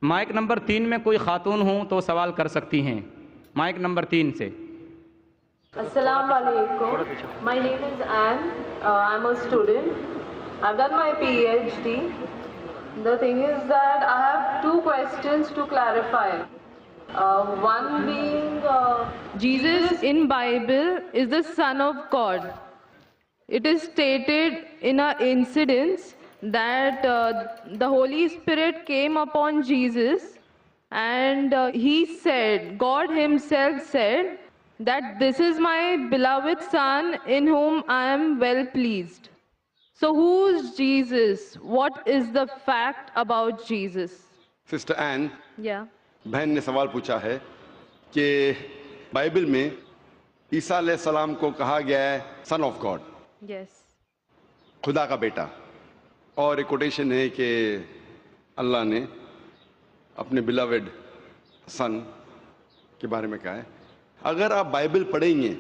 Mic number 3 میں کوئی خاتون ہوں تو سوال کر سکتی ہیں. مائک نمبر 3 سے. Assalamu alaikum. My name is Anne. I'm a student. I've done my PhD. The thing is that I have two questions to clarify. One being, Jesus in Bible is the Son of God. It is stated in an incident that the Holy Spirit came upon Jesus and he said, God himself said, that this is my beloved Son in whom I am well pleased. So who's Jesus? What is the fact about Jesus? Sister این Yeah. بہن نے سوال پوچھا ہے کہ Bible میں عیسیٰ علیہ السلام کو کہا گیا ہے سن آف گاڈ، Yes. خدا کا بیٹا، اور ایک کوٹیشن ہے کہ اللہ نے اپنے بلاوڈ سن کے بارے میں کہا ہے. اگر آپ بائبل پڑھیں گے،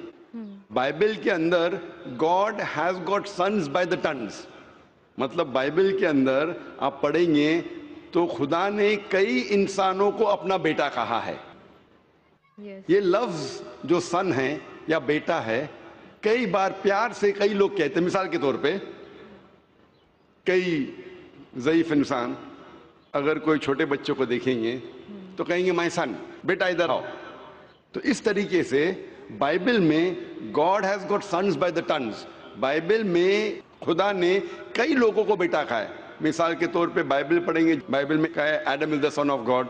بائبل کے اندر God has got sons by the tons, مطلب بائبل کے اندر آپ پڑھیں گے تو خدا نے کئی انسانوں کو اپنا بیٹا کہا ہے. Yes. یہ لفظ جو سن ہے یا بیٹا ہے کئی بار پیار سے کئی لوگ کہتے ہیں. مثال کے طور پہ کئی ضعیف انسان اگر کوئی چھوٹے بچوں کو دیکھیں گے تو کہیں گے مائی سن، بیٹا ادھر آؤ. تو اس طریقے سے بائبل میں God has got sons by the tons, Bible میں خدا نے کئی لوگوں کو بیٹا کہا ہے. مثال کے طور پہ بائبل پڑھیں گے، بائبل میں کہا ہے Adam is the son of God,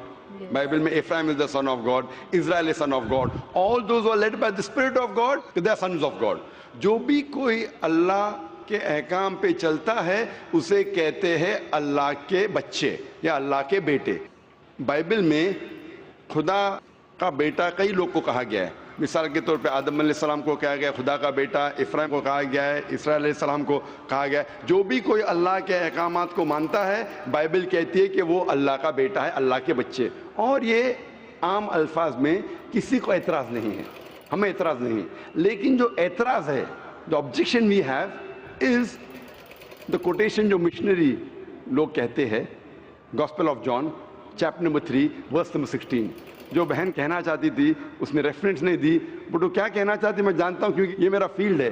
Bible میں Ephraim is the son of God, Israel is son of God, all those are led by the spirit of God, they are sons of God. جو بھی کوئی اللہ کے احکام پہ چلتا ہے اسے کہتے ہیں اللہ کے بچے یا اللہ کے بیٹے. بائبل میں خدا کا بیٹا کئی لوگ کو کہا گیا ہے. مثال کے طور پہ آدم علیہ السلام کو کہا گیا خدا کا بیٹا، افرایم کو کہا گیا ہے، اسرائیل علیہ السلام کو کہا گیا ہے. جو بھی کوئی اللہ کے احکامات کو مانتا ہے بائبل کہتی ہے کہ وہ اللہ کا بیٹا ہے، اللہ کے بچے. اور یہ عام الفاظ میں کسی کو اعتراض نہیں ہے، ہمیں اعتراض نہیں ہے. لیکن جو اعتراض ہے، the objection we have is the quotation جو مشنری لوگ کہتے ہیں، gospel of John chapter number 3 verse number 16. جو بہن کہنا چاہتی تھی اس نے ریفرنس نہیں دی، بٹ وہ کیا کہنا چاہتی میں جانتا ہوں کیونکہ یہ میرا فیلڈ ہے،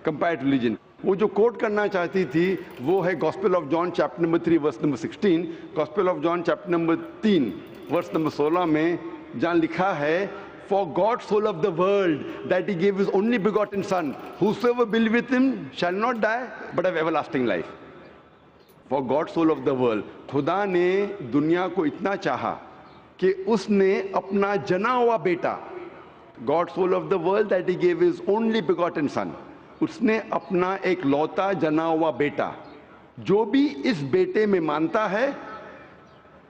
کمپیئرڈ ریلیجن. وہ جو کوٹ کرنا چاہتی تھی وہ ہے gospel of John chapter number 3 verse number 16. Gospel of John chapter number 3 verse number 16 میں جہاں لکھا ہے For God so loved the world that he gave his only begotten son, whosoever believeth him shall not die but have everlasting life. For God so loved the world. خدا نے دنیا کو اتنا چاہا کہ اس نے اپنا جنا ہوا بیٹا، God so loved the world that he gave his only begotten son. اس نے اپنا ایک لوتا جنا ہوا بیٹا، جو بھی اس بیٹے میں مانتا ہے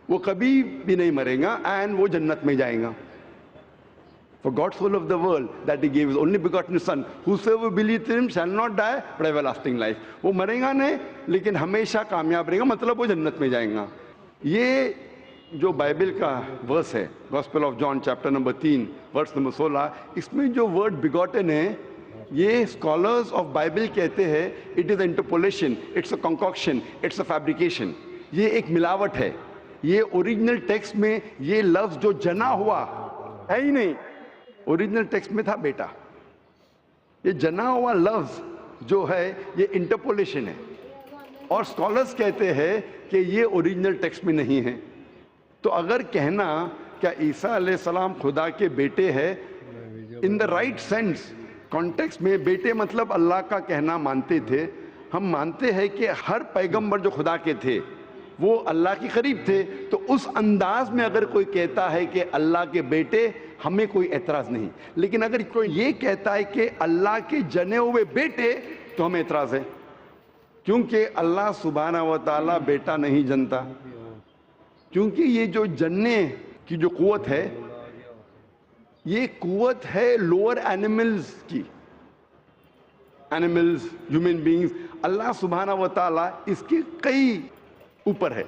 وہ کبھی بھی نہیں مرے گا اینڈ وہ جنت میں جائے گا. For God so loved the world that he gave his only begotten son, whosoever believeth in him shall not die but have everlasting life. وہ مرے گا نہیں لیکن ہمیشہ کامیاب رہے گا، مطلب وہ جنت میں جائیں گا. یہ جو بائبل کا ورس ہے gospel of John chapter number 3 verse number 16، اس میں جو ورڈ بیگوٹن ہے یہ اسکالرز آف بائبل کہتے ہیں it is interpolation, it's a concoction, it's a fabrication. یہ ایک ملاوٹ ہے. یہ اوریجنل ٹیکسٹ میں یہ لفظ جو جنا ہوا ہے ہی نہیں، اوریجنل ٹیکسٹ میں تھا بیٹا. یہ جنا ہوا لفظ جو ہے یہ انٹرپولیشن ہے، اور اسکالرز کہتے ہیں کہ یہ اوریجنل ٹیکسٹ میں نہیں ہے. تو اگر کہنا کیا عیسیٰ علیہ السلام خدا کے بیٹے ہے ان دا رائٹ سینس کانٹیکسٹ میں، بیٹے مطلب اللہ کا کہنا مانتے تھے. ہم مانتے ہیں کہ ہر پیغمبر جو خدا کے تھے وہ اللہ کے قریب تھے، تو اس انداز میں اگر کوئی کہتا ہے کہ اللہ کے بیٹے ہمیں کوئی اعتراض نہیں. لیکن اگر کوئی یہ کہتا ہے کہ اللہ کے جنے ہوئے بیٹے تو ہمیں اعتراض ہے، کیونکہ اللہ سبحانہ و تعالیٰ بیٹا نہیں جنتا. کیونکہ یہ جو جننے کی جو قوت ہے یہ قوت ہے لوور اینیملز کی، اینیملز، ہیومن بینگز. اللہ سبحانہ و تعالیٰ اس کے کئی اوپر ہے.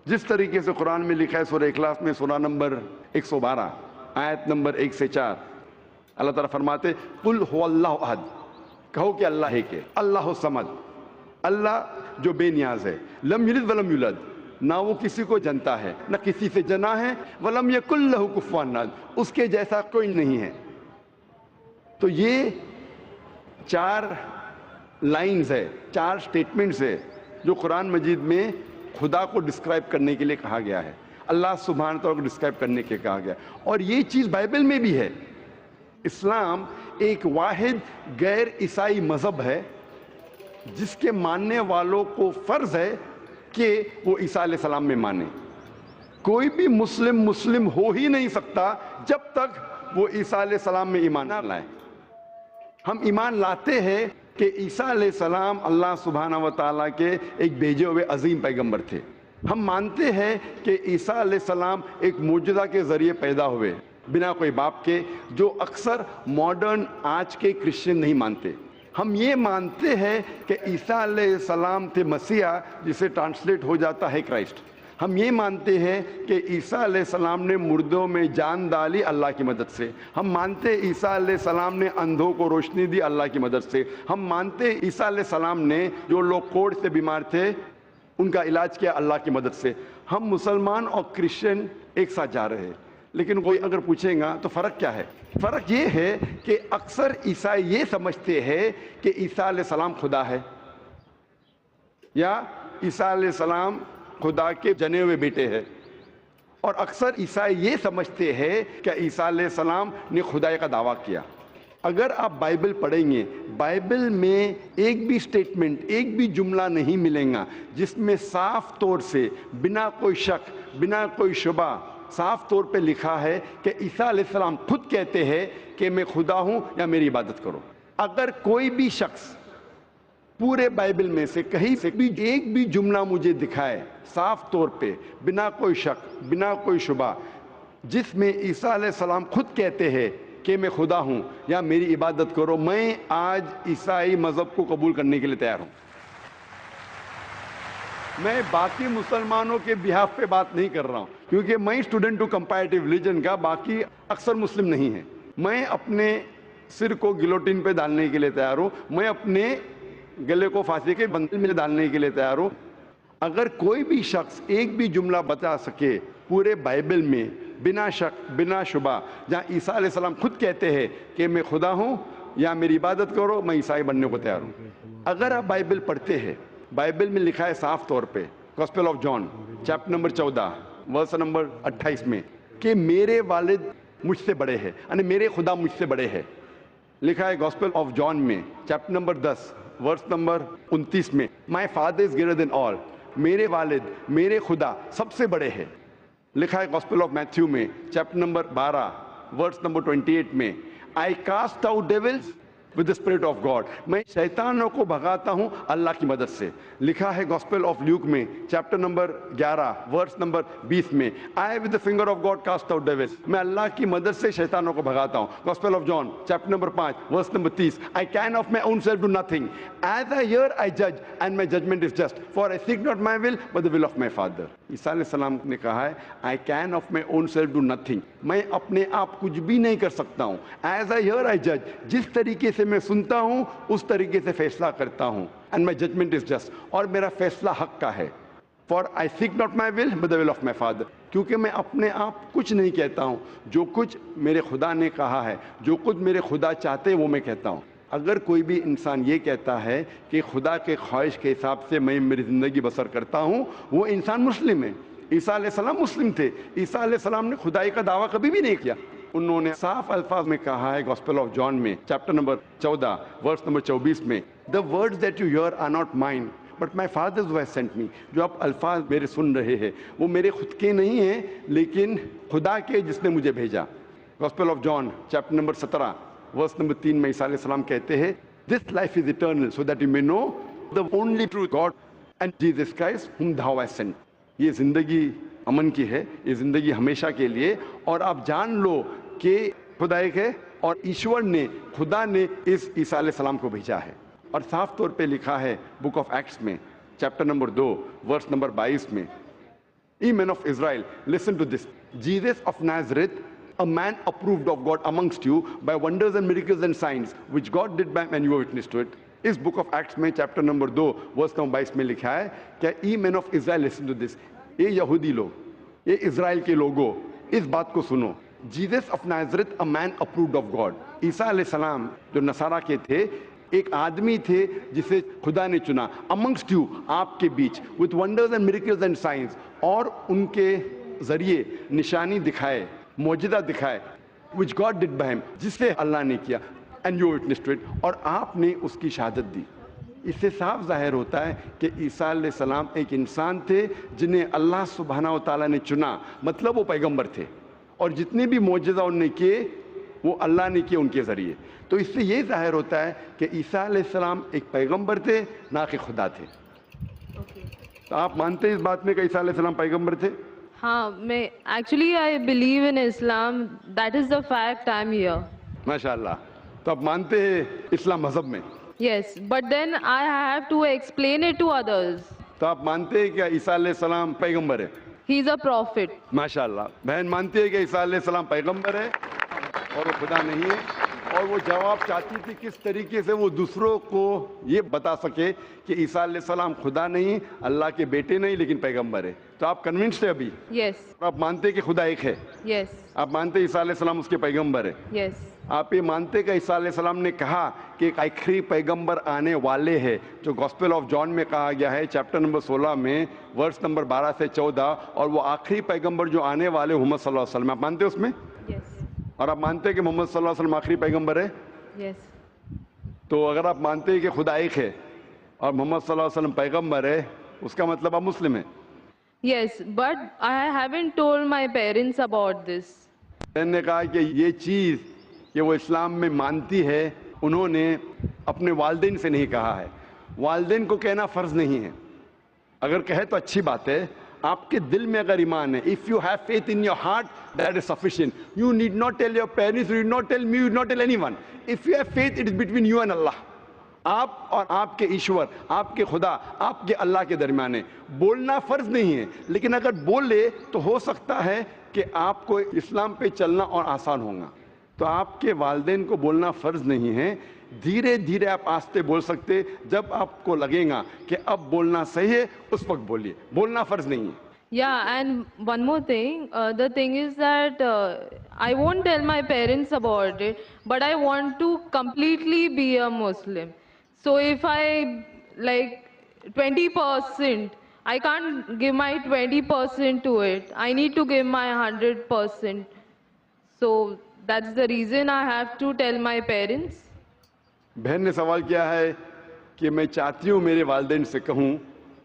جس طریقے سے قرآن میں لکھا ہے سورہ اخلاص میں سورہ نمبر 112 آیت نمبر 1 سے 4، اللہ تعالیٰ فرماتے قل هو اللہ احد، کہو کہ اللہ ہے کہ اللہ الصمد، اللہ جو بے نیاز ہے، لم یلد ولم یولد، نہ وہ کسی کو جنتا ہے نہ کسی سے جنا ہے، وَلَمْ يَكُنْ لَهُ كُفُوًا أَحَدٌ، اس کے جیسا کوئی نہیں ہے۔ تو یہ 4 لائنز ہے، 4 سٹیٹمنٹس ہے جو قرآن مجید میں خدا کو ڈسکرائب کرنے کے لیے کہا گیا ہے، اللہ سبحانہ تعالیٰ کو ڈسکرائب کرنے کے کہا گیا ہے، اور یہ چیز بائبل میں بھی ہے۔ اسلام ایک واحد غیر عیسائی مذہب ہے جس کے ماننے والوں کو فرض ہے کہ وہ عیسیٰ علیہ السلام میں مانے۔ کوئی بھی مسلم ہو ہی نہیں سکتا جب تک وہ عیسیٰ علیہ السلام میں ایمان نہ لائے۔ ہم ایمان لاتے ہیں کہ عیسیٰ علیہ السلام اللہ سبحانہ و تعالیٰ کے ایک بھیجے ہوئے عظیم پیغمبر تھے۔ ہم مانتے ہیں کہ عیسیٰ علیہ السلام ایک معجزہ کے ذریعے پیدا ہوئے بنا کوئی باپ کے، جو اکثر ماڈرن آج کے کرسچن نہیں مانتے۔ ہم یہ مانتے ہیں کہ عیسیٰ علیہ السلام تھے مسیح، جسے ٹرانسلیٹ ہو جاتا ہے کرائسٹ۔ ہم یہ مانتے ہیں کہ عیسیٰ علیہ السلام نے مردوں میں جان ڈالی اللہ کی مدد سے۔ ہم مانتے ہیں عیسیٰ علیہ السلام نے اندھوں کو روشنی دی اللہ کی مدد سے۔ ہم مانتے ہیں عیسیٰ علیہ السلام نے جو لوگ کوڑھ سے بیمار تھے ان کا علاج کیا اللہ کی مدد سے۔ ہم مسلمان اور کرسچن ایک ساتھ جا رہے ہیں، لیکن کوئی اگر پوچھیں گا تو فرق کیا ہے؟ فرق یہ ہے کہ اکثر عیسائی یہ سمجھتے ہیں کہ عیسیٰ علیہ السلام خدا ہے، یا عیسیٰ علیہ السلام خدا کے جنے ہوئے بیٹے ہیں، اور اکثر عیسائی یہ سمجھتے ہیں کہ عیسیٰ علیہ السلام نے خدائی کا دعویٰ کیا۔ اگر آپ بائبل پڑھیں گے، بائبل میں ایک بھی سٹیٹمنٹ، ایک بھی جملہ نہیں ملے گا جس میں صاف طور سے بنا کوئی شک، بنا کوئی شبہ صاف طور پہ لکھا ہے کہ عیسیٰ علیہ السلام خود کہتے ہیں کہ میں خدا ہوں یا میری عبادت کرو۔ اگر کوئی بھی شخص پورے بائبل میں سے کہیں سے بھی ایک بھی جملہ مجھے دکھائے صاف طور پہ بنا کوئی شک، بنا کوئی شبہ، جس میں عیسیٰ علیہ السلام خود کہتے ہیں کہ میں خدا ہوں یا میری عبادت کرو، میں آج عیسائی مذہب کو قبول کرنے کے لیے تیار ہوں۔ میں باقی مسلمانوں کے بہاف پہ بات نہیں کر رہا ہوں، کیونکہ میں اسٹوڈنٹ ہوں کمپیریٹیو ریلیجن کا، باقی اکثر مسلم نہیں ہیں۔ میں اپنے سر کو گلوٹین پہ ڈالنے کے لیے تیار ہوں، میں اپنے گلے کو پھانسی کے بندل میں ڈالنے کے لیے تیار ہوں۔ اگر کوئی بھی شخص ایک بھی جملہ بتا سکے پورے بائبل میں بنا شک، بنا شبہ، جہاں عیسیٰ علیہ السلام خود کہتے ہیں کہ میں خدا ہوں یا میری عبادت کرو، میں عیسائی بننے کو تیار ہوں۔ اگر آپ بائبل پڑھتے ہیں، بائبل میں لکھا ہے صاف طور پہ، gospel of John chapter number 14 verse number 28 میں، کہ میرے والد مجھ سے بڑے ہیں، یعنی میرے خدا مجھ سے بڑے ہیں۔ لکھا ہے گاسپل آف جان میں چیپٹر نمبر 10 ورس نمبر 29 میں، my father is greater than آل، میرے والد، میرے خدا سب سے بڑے ہیں۔ لکھا ہے گاسپل آف میتھیو میں چیپٹر نمبر 12 ورس نمبر 28 میں، I cast out devils with the spirit of God، میں شیطانوں کو بھگاتا ہوں اللہ کی مدد سے۔ لکھا ہے گاسپل آف لیوک میں چیپٹر نمبر 11 ورس نمبر 20 میں، I with the finger of God cast out devils، میں اللہ کی مدد سے شیطانوں کو بھگاتا ہوں۔ Gospel of John chapter number 5 verse number 30، I can of my own self do nothing، as I hear I judge and my judgment is just، for I seek not my will but the will of my Father۔ عیسیٰ علیہ السلام نے کہا ہے I can of my own self do nothing، میں اپنے آپ کچھ بھی نہیں کر سکتا ہوں۔ as I hear I judge، جس طریقے سے میں سنتا ہوں اس طریقے سے فیصلہ کرتا ہوں، and my judgment is just، اور میرا فیصلہ حق کا ہے۔ for I seek not my will but the will of my Father، کیونکہ میں اپنے آپ کچھ نہیں کہتا ہوں، جو کچھ میرے خدا نے کہا ہے، جو کچھ میرے خدا چاہتے ہیں وہ میں کہتا ہوں۔ اگر کوئی بھی انسان یہ کہتا ہے کہ خدا کے خواہش کے حساب سے میں میری زندگی بسر کرتا ہوں، وہ انسان مسلم ہے۔ عیسیٰ علیہ السلام مسلم تھے، عیسیٰ علیہ السلام نے خدائی کا دعویٰ کبھی بھی نہیں کیا۔ انہوں نے صاف الفاظ میں کہا ہے گاسپل آف جان میں چیپٹر نمبر 14 ورس نمبر 24 میں، the words that you hear are not mine but my father's who has sent me، جو آپ الفاظ میرے سن رہے ہیں وہ میرے خود کے نہیں ہیں لیکن خدا کے جس نے مجھے بھیجا۔ Gospel of John chapter number 17 verse number 3 میں عیسیٰ علیہ السلام کہتے ہیں this life is eternal so that you may know the only true God and Jesus Christ whom thou hast sent۔ یہ زندگی امن کی ہے، یہ زندگی ہمیشہ کے لیے، اور آپ جان لو کہ خدا ایک ہے اور ایشور نے، خدا نے اس عیسیٰ علیہ السلام کو بھیجا ہے۔ اور صاف طور پہ لکھا ہے بک آف ایکٹس میں چیپٹر نمبر 2 ورس نمبر 22 میں، Ye men of Israel, listen to this, Jesus of Nazareth, a man approved of God amongst you by wonders and miracles and signs which God did by and you were witness to it۔ اس book of Acts میں chapter number 2 verse number 22 میں لکھا ہے کہ ای مین of Israel listen to this, یہ یہودی لوگ، یہ اسرائیل کے لوگوں، اس بات کو سنو. Jesus of Nazareth a man approved of God. عیسیٰ علیہ السلام جو نصارہ کے تھے ایک آدمی تھے جسے خدا نے چنا. amongst you، آپ کے بیچ، with wonders and miracles and signs، اور ان کے ذریعے نشانی دکھائے، معجزہ دکھائے، which God did by him، جس سے اللہ نے کیا، and you witnessed to it، اور آپ نے اس کی شہادت دی. اس سے صاف ظاہر ہوتا ہے کہ عیسیٰ علیہ السلام ایک انسان تھے جنہیں اللہ سبحانہ و تعالیٰ نے چنا، مطلب وہ پیغمبر تھے، اور جتنے بھی معجزہ انہوں نے کیے وہ اللہ نے کیے ان کے ذریعے. تو اس سے یہ ظاہر ہوتا ہے کہ عیسیٰ علیہ السلام ایک پیغمبر تھے، نہ کہ خدا تھے. تو آپ مانتے ہیں اس بات میں کہ عیسیٰ علیہ السلام پیغمبر تھے؟ ہاں، میں actually I believe in Islam, that is the fact I am here. ماشاء اللہ. تو آپ مانتے ہیں اسلام مذہب میں؟ Yes, but then I have to explain it to others. تو آپ مانتے ہیں کہ عیسیٰ علیہ السلام پیغمبر ہے؟ ہی از اے پروفٹ. ماشاء اللہ. بہن مانتی ہے کہ عیسیٰ علیہ السلام پیغمبر ہے اور وہ خدا نہیں ہے، اور وہ جواب چاہتی تھی کس طریقے سے وہ دوسروں کو یہ بتا سکے کہ عیسیٰ علیہ السلام خدا نہیں، اللہ کے بیٹے نہیں، لیکن پیغمبر ہے. تو آپ کنونسڈ ہے ابھی؟ یس. آپ مانتے ہیں کہ خدا ایک ہے؟ یس. آپ مانتے ہیں عیسیٰ علیہ السلام اس کے پیغمبر ہے؟ یس. آپ یہ مانتے کہ عیسیٰ علیہ السلام نے کہا کہ ایک آخری پیغمبر آنے والے ہیں، جو گاسپل آف جان میں کہا گیا ہے چیپٹر نمبر 16 میں ورس نمبر 12 سے 14، اور وہ آخری پیغمبر جو آنے والے محمد صلی اللہ علیہ وسلم، آپ مانتے ہیں اس میں؟ یس. اور آپ مانتے ہیں کہ محمد صلی اللہ علیہ وسلم آخری پیغمبر ہے؟ یس. تو اگر آپ مانتے ہیں کہ خدا ایک ہے اور محمد صلی اللہ علیہ وسلم پیغمبر ہے، اس کا مطلب آپ مسلم ہیں. Yes, but I haven't told my parents about this. میں نے کہا کہ یہ چیز کہ وہ اسلام میں مانتی ہے انہوں نے اپنے والدین سے نہیں کہا ہے. والدین کو کہنا فرض نہیں ہے، اگر کہے تو اچھی بات ہے. آپ کے دل میں اگر ایمان ہے، if you have faith in your heart, that is sufficient. You need not tell your parents, you need not tell me, you need not tell anyone. If you have faith, it is between you and Allah. آپ اور آپ کے ایشور، آپ کے خدا، آپ کے اللہ کے درمیان ہے. بولنا فرض نہیں ہے، لیکن اگر بولے تو ہو سکتا ہے کہ آپ کو اسلام پہ چلنا اور آسان ہوگا. تو آپ کے والدین کو بولنا فرض نہیں ہے، دھیرے دھیرے آپ آہستہ بول سکتے. جب آپ کو لگے گا کہ اب بولنا صحیح ہے اس وقت بولیے، بولنا فرض نہیں ہے. Yeah, and one more thing. The thing is that I won't tell my parents about it, but I want to completely be a Muslim. So if I like 20%, I can't give my 20% to it. I need to give my 100%. So that's the reason I have to tell my parents. بہن نے سوال کیا ہے کہ میں چاہتی ہوں میرے والدین سے کہوں،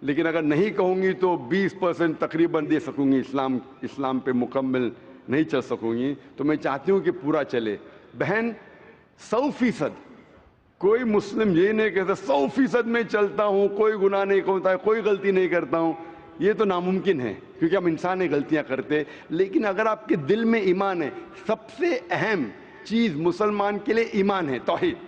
لیکن اگر نہیں کہوں گی تو 20% تقریباً دے سکوں گی، اسلام پہ مکمل نہیں چل سکوں گی. تو میں چاہتی ہوں کہ پورا چلے. بہن 100% کوئی مسلم یہ نہیں کہتا 100% میں چلتا ہوں، کوئی گناہ نہیں کرتا ہے، کوئی غلطی نہیں کرتا ہوں. یہ تو ناممکن ہے کیونکہ ہم انسان ہیں، غلطیاں کرتے. لیکن اگر آپ کے دل میں ایمان ہے، سب سے اہم چیز مسلمان کے لیے ایمان ہے، توحید.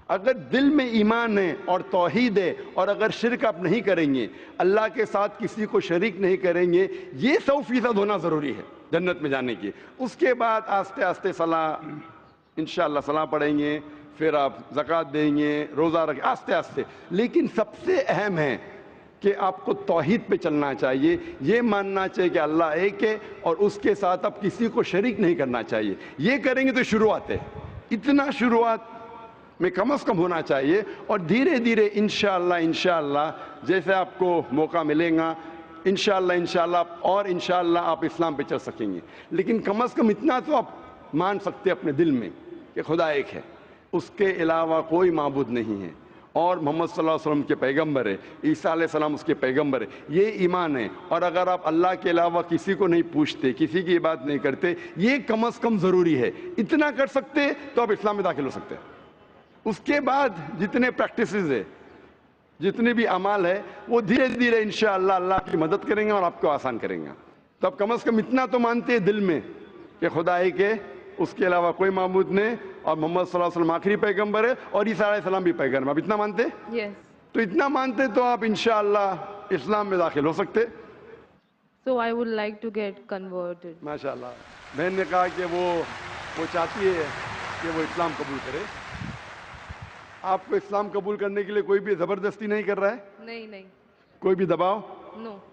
اگر دل میں ایمان ہے اور توحید ہے، اور اگر شرک آپ نہیں کریں گے، اللہ کے ساتھ کسی کو شریک نہیں کریں گے، یہ 100% ہونا ضروری ہے جنت میں جانے کی. اس کے بعد آہستہ آہستہ صلاح، انشاءاللہ صلاح پڑھیں گے، پھر آپ زکوٰۃ دیں گے، روزہ رکھیں، آہستہ آہستہ. لیکن سب سے اہم ہے کہ آپ کو توحید پہ چلنا چاہیے. یہ ماننا چاہیے کہ اللہ ایک ہے اور اس کے ساتھ آپ کسی کو شریک نہیں کرنا چاہیے. یہ کریں گے تو شروعات ہے، اتنا شروعات میں کم از کم ہونا چاہیے. اور دھیرے دھیرے انشاءاللہ جیسے آپ کو موقع ملے گا، انشاءاللہ اور انشاءاللہ آپ اسلام پہ چل سکیں گے. لیکن کم از کم اتنا تو آپ مان سکتے اپنے دل میں کہ خدا ایک ہے، اس کے علاوہ کوئی معبود نہیں ہے، اور محمد صلی اللہ علیہ وسلم کے پیغمبر ہے، عیسیٰ علیہ السلام اس کے پیغمبر ہے. یہ ایمان ہے. اور اگر آپ اللہ کے علاوہ کسی کو نہیں پوچھتے، کسی کی عبادت نہیں کرتے، یہ کم از کم ضروری ہے. اتنا کر سکتے تو آپ اسلام میں داخل ہو سکتے ہیں. اس کے بعد جتنے پریکٹسز ہے، جتنے بھی اعمال ہے، وہ دھیرے دھیرے انشاءاللہ اللہ کی مدد کریں گے اور آپ کو آسان کریں گے. تو آپ کم از کم اتنا تو مانتے ہیں دل میں کہ خدا ایک ہے، اس کے علاوہ کوئی معبود نہیں، اور محمد صلی اللہ علیہ وسلم آخری پیغمبر ہے، اور عیسیٰ علیہ السلام بھی پیغمبر. آپ اتنا مانتے؟ Yes. تو اتنا مانتے تو آپ انشاءاللہ اسلام میں داخل ہو سکتے. So I would like to get converted. ماشاءاللہ. بہن نے کہا کہ وہ چاہتی ہے کہ وہ اسلام قبول کرے. آپ کو اسلام قبول کرنے کے لیے کوئی بھی زبردستی نہیں کر رہا ہے؟ نہیں. کوئی بھی دباؤ No.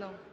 No.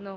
No.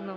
No.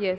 Yes.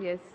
Yes.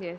Yes.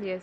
Yes.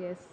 Yes.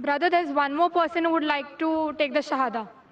Brother, there's one more person who would like to take the Shahada.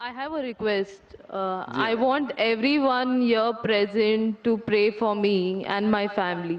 I have a request. I want everyone here present to pray for me and my family.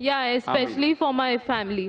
Yeah, especially for my family.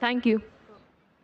Thank you.